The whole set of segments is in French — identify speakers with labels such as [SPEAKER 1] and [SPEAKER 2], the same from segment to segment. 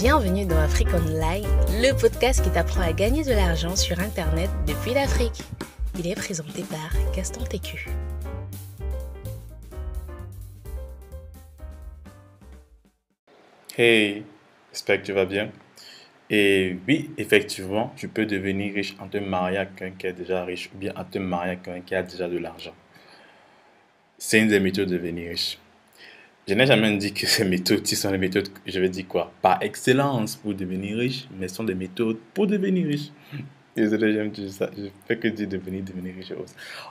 [SPEAKER 1] Bienvenue dans Afrique Online, le podcast qui t'apprend à gagner de l'argent sur Internet depuis l'Afrique. Il est présenté par Gaston Técu.
[SPEAKER 2] Hey, j'espère que tu vas bien. Et oui, effectivement, tu peux devenir riche en te mariant avec quelqu'un qui est déjà riche ou bien en te mariant avec quelqu'un qui a déjà de l'argent. C'est une des méthodes de devenir riche. Je n'ai jamais dit que ces méthodes, ci sont les méthodes, je vais dire quoi, par excellence pour devenir riche, mais ce sont des méthodes pour devenir riche. Désolé, j'aime dire ça. Je fais que dire devenir riche.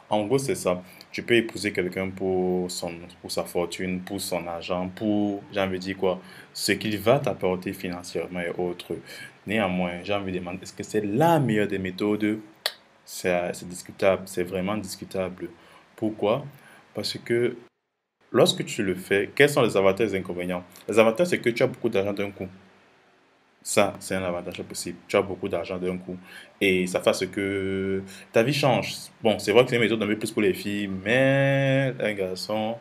[SPEAKER 2] En gros, c'est ça. Tu peux épouser quelqu'un pour sa fortune, pour son argent, pour, j'ai envie de dire quoi, ce qu'il va t'apporter financièrement et autres. Néanmoins, j'ai envie de demander, est-ce que c'est la meilleure des méthodes? C'est discutable, c'est vraiment discutable. Pourquoi? Parce que lorsque tu le fais, quels sont les avantages et les inconvénients? Les avantages, c'est que tu as beaucoup d'argent d'un coup. Ça, c'est un avantage possible. Tu as beaucoup d'argent d'un coup. Et ça fait ce que ta vie change. Bon, c'est vrai que c'est une méthode un peu plus pour les filles, mais un garçon,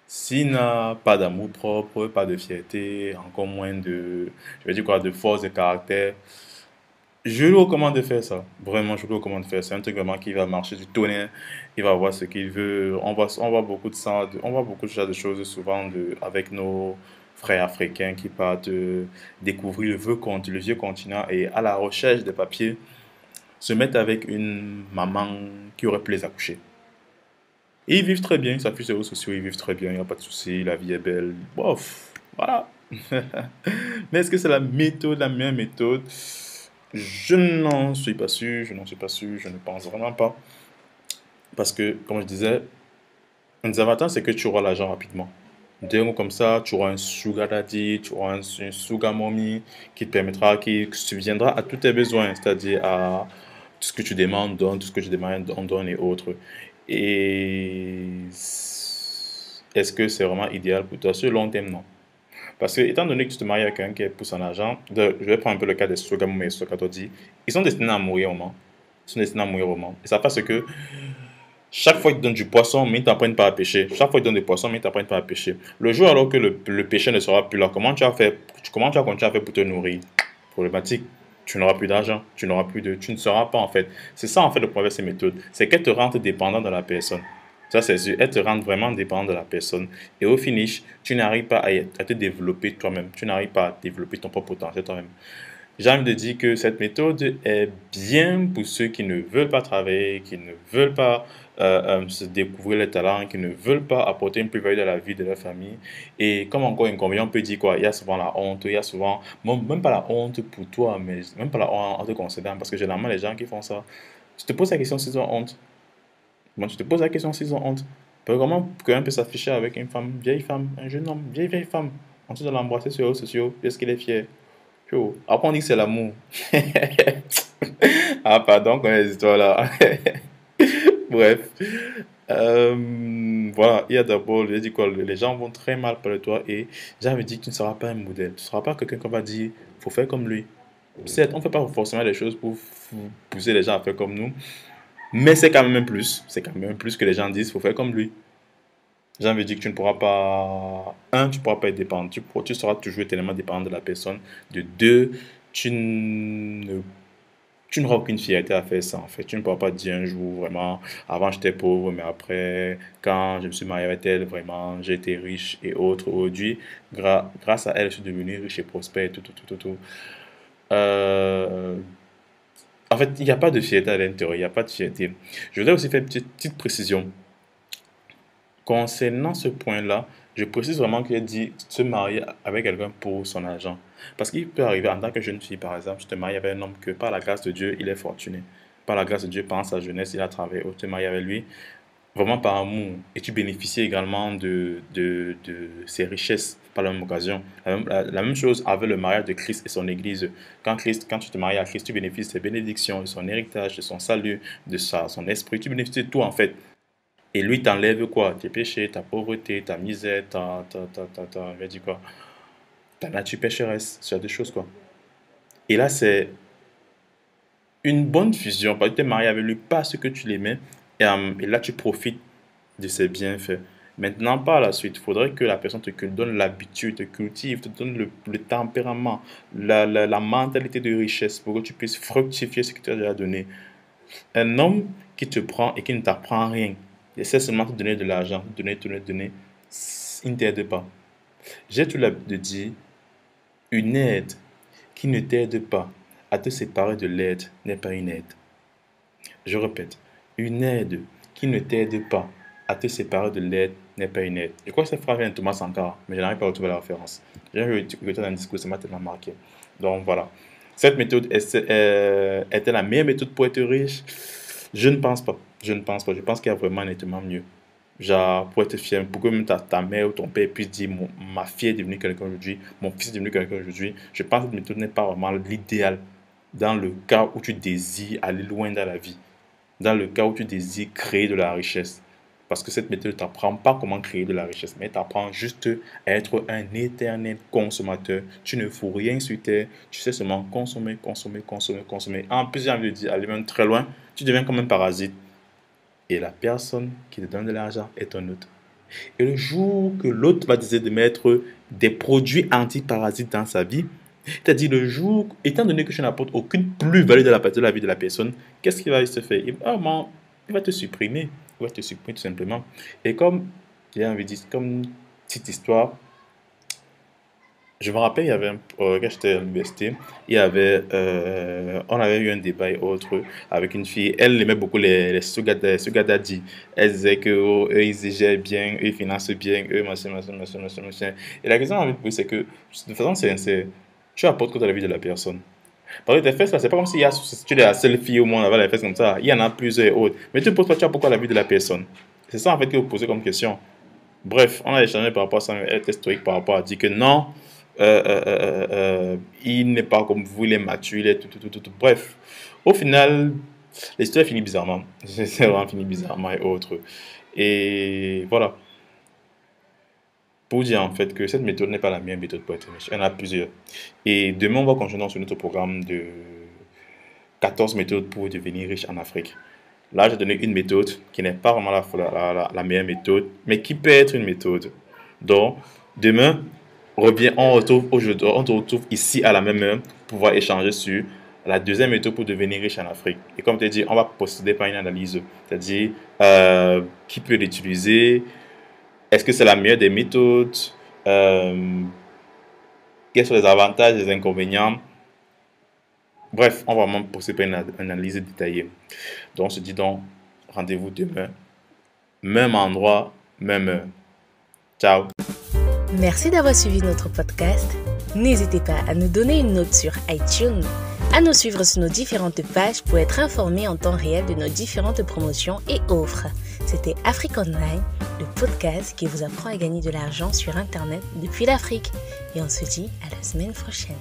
[SPEAKER 2] s'il n'a pas d'amour propre, pas de fierté, encore moins de, je vais dire quoi, de force de caractère, je lui recommande de faire ça. Vraiment, je lui recommande de faire ça. C'est un truc vraiment qui va marcher du tonnerre. Il va voir ce qu'il veut. On voit beaucoup de ça, on voit beaucoup de ça de choses souvent avec nos frères africains qui partent découvrir le vieux continent et à la recherche des papiers se mettent avec une maman qui aurait pu les accoucher. Et ils vivent très bien, ils s'affichent sur les réseaux sociaux, ils vivent très bien, il n'y a pas de souci, la vie est belle. Bof, voilà. Mais est-ce que c'est la méthode, la meilleure méthode? Je n'en suis pas sûr, je n'en suis pas sûr, je ne pense vraiment pas. Parce que, comme je disais, un des avantages, c'est que tu auras l'argent rapidement. D'un coup comme ça, tu auras un sugar daddy, tu auras un sugar mommy qui te permettra, qui subviendra à tous tes besoins, c'est-à-dire à tout ce que tu demandes, donne, tout ce que tu demandes, on donne et autres. Et est-ce que c'est vraiment idéal pour toi? Sur le long terme, non. Parce que, étant donné que tu te maries avec quelqu'un qui est pour son argent, je vais prendre un peu le cas des sugar mommy et sugar daddy, ils sont destinés à mourir au moment. Ils sont destinés à mourir au moment. Et ça parce que chaque fois qu'ils te donnent du poisson, mais ils ne t'apprennent pas à pêcher. Chaque fois qu'ils te donnent des poissons, mais ils ne t'apprennent pas à pêcher. Le jour alors que le pêcher ne sera plus là, comment tu vas continuer à faire pour te nourrir? Problématique. Tu n'auras plus d'argent, tu ne sauras pas en fait. C'est ça en fait le problème de ces méthodes. C'est qu'elles te rendent dépendant de la personne. Ça c'est sûr, elles te rendent vraiment dépendant de la personne. Et au finish, tu n'arrives pas à te développer toi-même. Tu n'arrives pas à développer ton propre potentiel toi-même. J'ai envie de dire que cette méthode est bien pour ceux qui ne veulent pas travailler, qui ne veulent pas se découvrir les talents, qui ne veulent pas apporter une plus-value dans la vie de leur famille. Et comme encore inconvénient, on peut dire quoi? Il y a souvent la honte, il y a souvent, même pas la honte pour toi, mais même pas la honte en te considérant, parce que généralement les gens qui font ça, tu te poses la question s'ils ont honte. Moi, tu te poses la question s'ils ont honte. Comment quelqu'un peut s'afficher avec une femme, vieille femme, un jeune homme, vieille femme, en train de l'embrasser sur les réseaux sociaux, est-ce qu'il est fier? Yo, après on dit que c'est l'amour. Ah, pardon, quand les histoires là. Bref. Voilà, il y a d'abord, je dis quoi, les gens vont très mal parler de toi et j'ai envie de dire que tu ne seras pas un modèle. Tu ne seras pas quelqu'un qu'on va dire, faut faire comme lui. Certes, on ne fait pas forcément les choses pour pousser les gens à faire comme nous, mais c'est quand même un plus. C'est quand même un plus que les gens disent, faut faire comme lui. J'ai envie de dire que tu ne pourras pas, un, tu ne pourras pas être dépendant. Tu seras toujours tellement dépendant de la personne. De deux, tu ne tu n'auras aucune fierté à faire ça en fait. Tu ne pourras pas dire un jour vraiment, avant j'étais pauvre, mais après, quand je me suis marié avec elle, vraiment, j'ai été riche et autres. Aujourd'hui, grâce à elle, je suis devenu riche et prospère et tout, tout, tout, tout, tout. Euh, En fait, il n'y a pas de fierté à l'intérieur, il n'y a pas de fierté. Je voudrais aussi faire une petite précision. Concernant ce point-là, je précise vraiment qu'il a dit se marier avec quelqu'un pour son argent. Parce qu'il peut arriver en tant que jeune fille, par exemple, tu te maries avec un homme que par la grâce de Dieu, il est fortuné. Par la grâce de Dieu, pendant sa jeunesse, il a travaillé, ou tu te maries avec lui, vraiment par amour. Et tu bénéficies également de ses richesses par la même occasion. La même chose avec le mariage de Christ et son Église. Quand tu te maries à Christ, tu bénéficies de ses bénédictions, de son héritage, de son salut, son esprit. Tu bénéficies de tout en fait. Et lui t'enlève quoi? Tes péchés, ta pauvreté, ta misère, je vais dire quoi? Ta nature pécheresse, ce genre de choses quoi. Et là, c'est une bonne fusion. Parce que tu es marié avec lui parce que tu l'aimais. Et là, tu profites de ses bienfaits. Maintenant, par la suite, il faudrait que la personne te donne l'habitude, te cultive, te donne le tempérament, la mentalité de richesse pour que tu puisses fructifier ce que tu as déjà donné. Un homme qui te prend et qui ne t'apprend rien, il essaie seulement de te donner de l'argent, donner, il ne t'aide pas. J'ai tout l'habitude de dire, une aide qui ne t'aide pas à te séparer de l'aide n'est pas une aide. Je répète, une aide qui ne t'aide pas à te séparer de l'aide n'est pas une aide. Je crois que cette phrase vient de Thomas Sankara, mais je n'arrive pas à retrouver la référence. J'ai écouté dans un discours, ça m'a tellement marqué. Donc voilà. Cette méthode est-elle la meilleure méthode pour être riche? Je ne pense pas. Je pense qu'il y a vraiment nettement mieux. Genre, pour être fier, pour que même ta mère ou ton père puisse dire ma fille est devenue quelqu'un aujourd'hui, mon fils est devenu quelqu'un aujourd'hui. Je pense que cette méthode n'est pas vraiment l'idéal dans le cas où tu désires aller loin dans la vie, dans le cas où tu désires créer de la richesse. Parce que cette méthode ne t'apprend pas comment créer de la richesse, mais t'apprend juste à être un éternel consommateur. Tu ne fous rien sur terre, tu sais seulement consommer. En plus, j'ai envie de dire, aller même très loin, tu deviens comme un parasite. Et la personne qui te donne de l'argent est un autre. Et le jour que l'autre va décider de mettre des produits anti-parasites dans sa vie, c'est-à-dire le jour, étant donné que tu n'apportes aucune plus-value de la vie de la personne, qu'est-ce qu'il va se faire? Il va te supprimer. Il va te supprimer tout simplement. Et comme, j'ai envie de dire, comme petite histoire, je me rappelle, il y avait quand j'étais à l'université, on avait eu un débat et autres avec une fille. Elle aimait beaucoup les sugar daddy. Elle disait que eux, ils gèrent bien, eux, ils financent bien, eux, machin. Et la question que j'ai envie de poser, c'est que, de façon sincère, tu apportes quoi dans la vie de la personne? Parce que tes fesses, là, c'est pas comme si tu es la seule fille au monde à avoir les fesses comme ça. Il y en a plusieurs et autres. Mais tu ne poses pas, tu apportes quoi dans la vie de la personne? C'est ça, en fait, que vous posez comme question. Bref, on a échangé par rapport à ça, elle était stoïque par rapport à dire que non, il n'est pas comme vous, il est mature, il est tout. Bref, au final, l'histoire finit bizarrement. C'est vraiment fini bizarrement et autres. Et voilà. Pour dire en fait que cette méthode n'est pas la meilleure méthode pour être riche. Il y en a plusieurs. Et demain, on va continuer sur notre programme de 14 méthodes pour devenir riche en Afrique. Là, j'ai donné une méthode qui n'est pas vraiment la meilleure méthode, mais qui peut être une méthode. Donc, demain, on te retrouve ici à la même heure pour pouvoir échanger sur la deuxième méthode pour devenir riche en Afrique. Et comme je t'ai dit, on va procéder par une analyse, c'est-à-dire qui peut l'utiliser, est-ce que c'est la meilleure des méthodes, quels sont les avantages, les inconvénients. Bref, on va vraiment procéder par une analyse détaillée. Donc, on se dit donc, rendez-vous demain, même endroit, même heure. Ciao.
[SPEAKER 1] Merci d'avoir suivi notre podcast. N'hésitez pas à nous donner une note sur iTunes, à nous suivre sur nos différentes pages pour être informé en temps réel de nos différentes promotions et offres. C'était Afrique Online, le podcast qui vous apprend à gagner de l'argent sur Internet depuis l'Afrique. Et on se dit à la semaine prochaine.